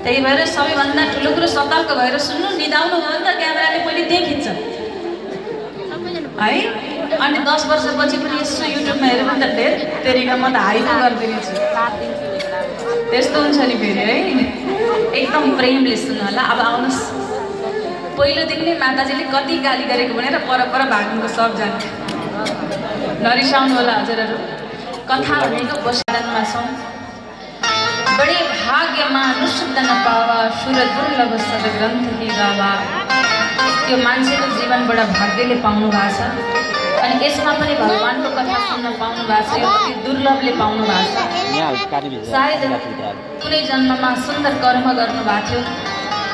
त्यही भएर सबैभन्दा ठुलो कुरो सतर्क भएर सुन्नु, निदाउनु हो नि त क्यामेराले पहिले त्यही खिच्छ है। अनि 10 वर्षपछि पनि यसो युट्युबमा हेऱ्यो भने त धेर तेरिका म त हाइको गर्दिने छु, त्यस्तो हुन्छ नि फेरि है। एकदम प्रेमले सुन्नु होला। अब आउनुहोस्, पहिलो दिन नै माताजीले कति गाली गरेको भनेर पर भाग्नुको सब जान्छ, नरिसाउनु होला हजुरहरू। कथा भनेको बसाडनमा छौँ। बडे भाग्यमा अनुशुद्ध नपावा सुर दुर्लभ सदग्रन्थ ही गावा। त्यो मान्छेको जीवनबाट भाग्यले पाउनु भएको छ, अनि यसमा पनि भगवानको कथा सुन्न पाउनु भएको छ, यो अति दुर्लभले पाउनु भएको छ। सायद कुनै जन्ममा सुन्दर कर्म गर्नुभएको थियो,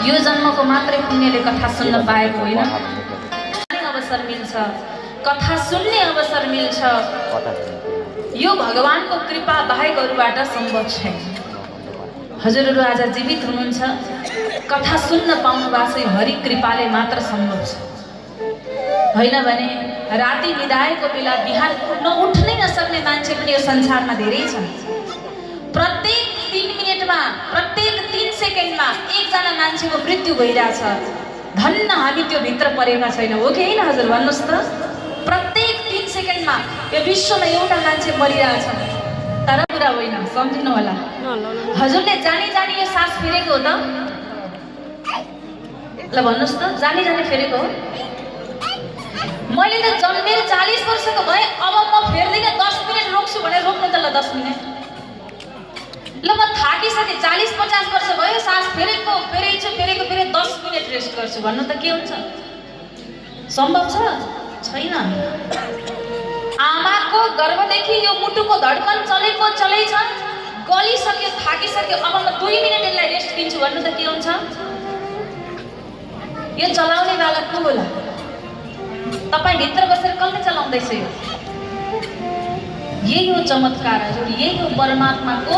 यो जन्मको मात्रै पुण्यले कथा सुन्न पाएको होइन। अवसर मिल्छ, कथा सुन्ने अवसर मिल्छ, यो भगवानको कृपा बाहेक अरूबाट सम्भव छैन। हजुरहरू आज जीवित हुनुहुन्छ, कथा सुन्न पाउनु भएको छ, हरि कृपाले मात्र सम्भव छ। होइन भने राति निदाएको बेला बिहान उठ्नै नसक्ने मान्छे पनि यो संसारमा धेरै छन्। प्रत्येक 3 मिनेटमा, प्रत्येक 3 सेकेन्डमा एकजना मान्छेको मृत्यु भइरहेछ। धन्न हामी त्यो भित्र परेका छैनौँ, हो कि होइन हजुर भन्नुहोस् त। प्रत्येक 3 सेकेन्डमा यो विश्वमा एउटा मान्छे मरिरहेछ, तर कुरा होइन, सम्झिनु होला। हजुरले जानी जानी यो सास फेरेको हो त? ल भन्नुहोस् त, जानी जानी फेरेको हो? मैले त जन्मेर 40 वर्षको भए, अब म फेर्दिनँ, 10 मिनट रोक्छु भने रोक्नु त। ल 10 मिनट, ल म थाकिसकेँ, 40-50 वर्ष भयो, सास फेरेको फेरि 10 मिनट रेस्ट गर्छु भन्नु त के हुन्छ? सम्भव छ? छैन। आमाको गर्भदेखि यो मुटुको धड्कन चलेको चलेछ, गलिसक्यो, थाकिसक्यो, अब म 2 मिनट यसलाई रेस्ट दिन्छु भन्नु त के हुन्छ? यो चलाउने वाला को होला? तपाईँ भित्र बसेर कसले चलाउँदैछ यो? यही हो चमत्कार हजुर, यही हो परमात्माको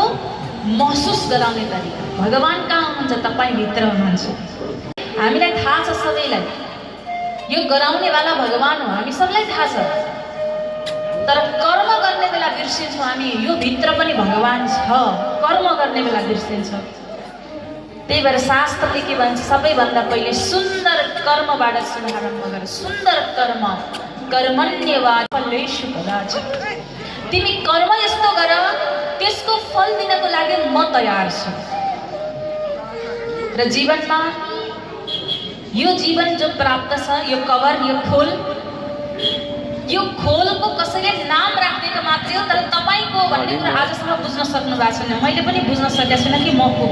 महसुस गराउने तरिका। भगवान कहाँ हुनुहुन्छ? तपाईँ भित्र हुनुहुन्छ। हामीलाई थाहा छ, सबैलाई यो गराउने वाला भगवान हो, हामी सबलाई थाहा छ। तर कर्म गर्ने बेला बिर्सिन्छौँ हामी, यो भित्र पनि भगवान छ, कर्म गर्ने बेला बिर्सिन्छौँ। त्यही भएर शास्त्रले के भन्छ? सबैभन्दा पहिले सुन्दर कर्मबाट शुभारम्भ गर। सुन्दर कर्म, कर्मण्यवाद फलेषु कदाचित्। तिमी कर्म यस्तो गर, त्यसको फल दिनको लागि म तयार छु। र जीवनमा यो जीवन जो प्राप्त छ, यो कभर, यो खोल, यो खोलको कसैले नाम राखिदिएको मात्रै हो, तर तपाईँको भन्ने कुरा आजसम्म बुझ्न सक्नु भएको छैन। मैले पनि बुझ्न सकेको छैन कि म को।